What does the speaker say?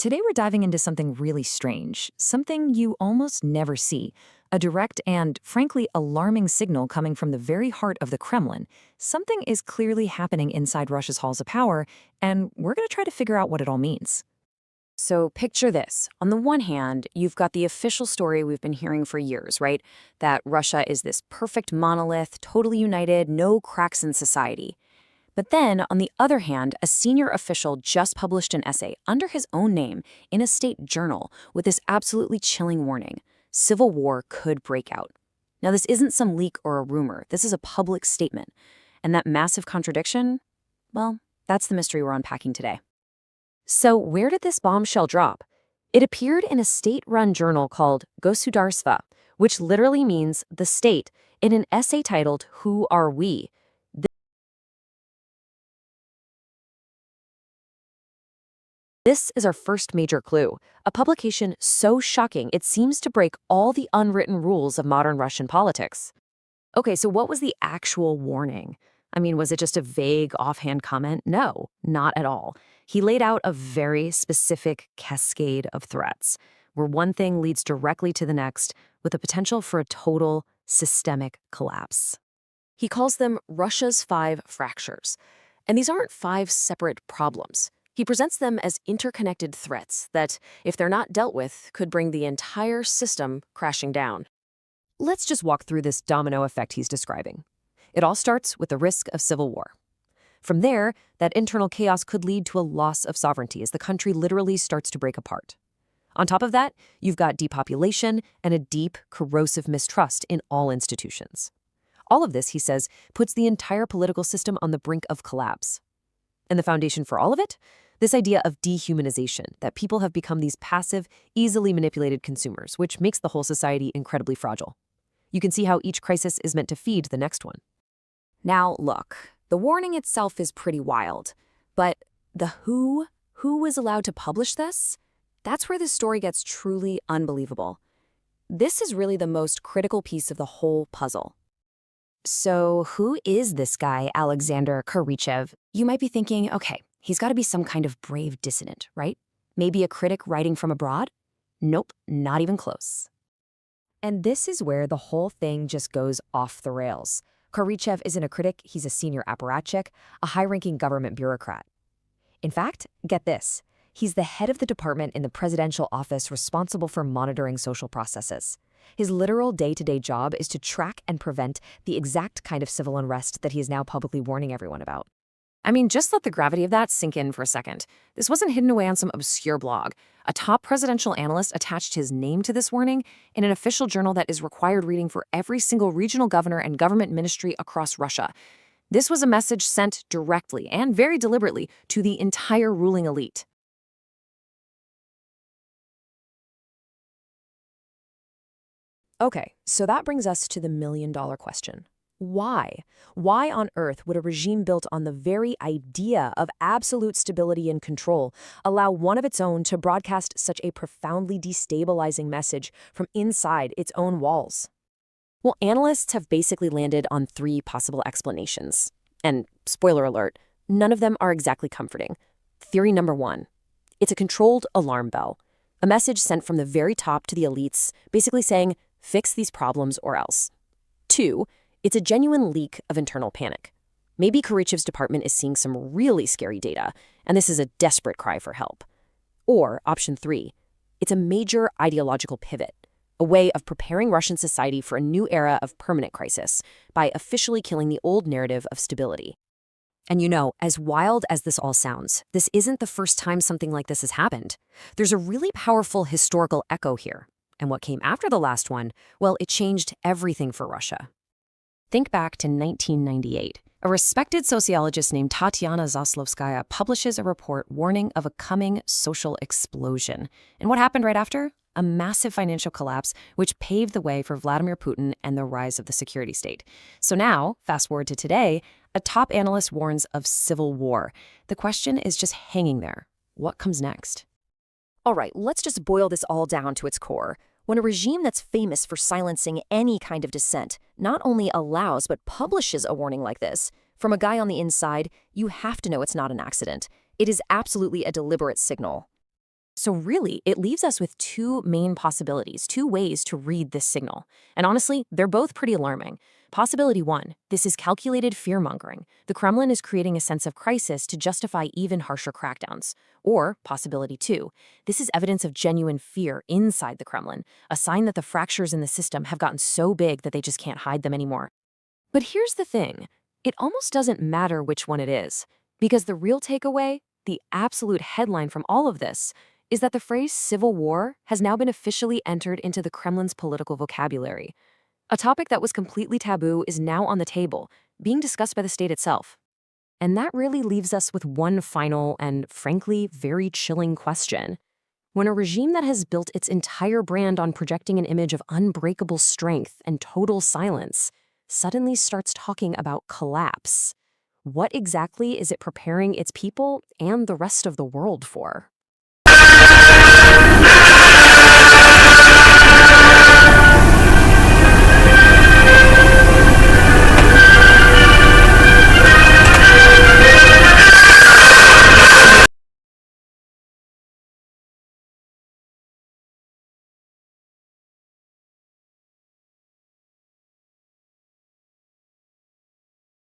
Today we're diving into something really strange, something you almost never see, a direct and, frankly, alarming signal coming from the very heart of the Kremlin. Something is clearly happening inside Russia's halls of power, and we're going to try to figure out what it all means. So picture this. On the one hand, you've got the official story we've been hearing for years, right? That Russia is this perfect monolith, totally united, no cracks in society. But then, on the other hand, a senior official just published an essay under his own name in a state journal with this absolutely chilling warning: civil war could break out. Now, this isn't some leak or a rumor. This is a public statement. And that massive contradiction? Well, that's the mystery we're unpacking today. So where did this bombshell drop? It appeared in a state-run journal called Gosudarstva, which literally means the state, in an essay titled "Who Are We?" This is our first major clue, a publication so shocking it seems to break all the unwritten rules of modern Russian politics. Okay, so what was the actual warning? I mean, was it just a vague, offhand comment? No, not at all. He laid out a very specific cascade of threats, where one thing leads directly to the next, with the potential for a total systemic collapse. He calls them Russia's 5 fractures. And these aren't 5 separate problems. He presents them as interconnected threats that, if they're not dealt with, could bring the entire system crashing down. Let's just walk through this domino effect he's describing. It all starts with the risk of civil war. From there, that internal chaos could lead to a loss of sovereignty as the country literally starts to break apart. On top of that, you've got depopulation and a deep, corrosive mistrust in all institutions. All of this, he says, puts the entire political system on the brink of collapse. And the foundation for all of it? This idea of dehumanization, that people have become these passive, easily manipulated consumers, which makes the whole society incredibly fragile. You can see how each crisis is meant to feed the next one. Now, look, the warning itself is pretty wild, but the who is allowed to publish this? That's where this story gets truly unbelievable. This is really the most critical piece of the whole puzzle. So who is this guy, Alexander Khrushchev? You might be thinking, okay, he's got to be some kind of brave dissident, right? Maybe a critic writing from abroad? Nope, not even close. And this is where the whole thing just goes off the rails. Khrushchev isn't a critic, he's a senior apparatchik, a high-ranking government bureaucrat. In fact, get this, he's the head of the department in the presidential office responsible for monitoring social processes. His literal day-to-day job is to track and prevent the exact kind of civil unrest that he is now publicly warning everyone about. I mean, just let the gravity of that sink in for a second. This wasn't hidden away on some obscure blog. A top presidential analyst attached his name to this warning in an official journal that is required reading for every single regional governor and government ministry across Russia. This was a message sent directly and very deliberately to the entire ruling elite. Okay, so that brings us to the million-dollar question. Why? Why on earth would a regime built on the very idea of absolute stability and control allow one of its own to broadcast such a profoundly destabilizing message from inside its own walls? Well, analysts have basically landed on 3 possible explanations. And spoiler alert, none of them are exactly comforting. Theory number 1. It's a controlled alarm bell. A message sent from the very top to the elites, basically saying, fix these problems or else. 2. It's a genuine leak of internal panic. Maybe Khrushchev's department is seeing some really scary data, and this is a desperate cry for help. Or, option 3, it's a major ideological pivot, a way of preparing Russian society for a new era of permanent crisis by officially killing the old narrative of stability. And you know, as wild as this all sounds, this isn't the first time something like this has happened. There's a really powerful historical echo here. And what came after the last one, well, it changed everything for Russia. Think back to 1998. A respected sociologist named Tatyana Zaslovskaya publishes a report warning of a coming social explosion. And what happened right after? A massive financial collapse, which paved the way for Vladimir Putin and the rise of the security state. So now, fast forward to today, a top analyst warns of civil war. The question is just hanging there. What comes next? All right, let's just boil this all down to its core. When a regime that's famous for silencing any kind of dissent not only allows but publishes a warning like this, from a guy on the inside, you have to know it's not an accident. It is absolutely a deliberate signal. So, really, it leaves us with two main possibilities, two ways to read this signal. And honestly, they're both pretty alarming. Possibility one, this is calculated fear mongering. The Kremlin is creating a sense of crisis to justify even harsher crackdowns. Or, possibility two, this is evidence of genuine fear inside the Kremlin, a sign that the fractures in the system have gotten so big that they just can't hide them anymore. But here's the thing, it almost doesn't matter which one it is, because the real takeaway, the absolute headline from all of this, is that the phrase civil war has now been officially entered into the Kremlin's political vocabulary. A topic that was completely taboo is now on the table, being discussed by the state itself. And that really leaves us with one final and, frankly, very chilling question. When a regime that has built its entire brand on projecting an image of unbreakable strength and total silence suddenly starts talking about collapse, what exactly is it preparing its people and the rest of the world for?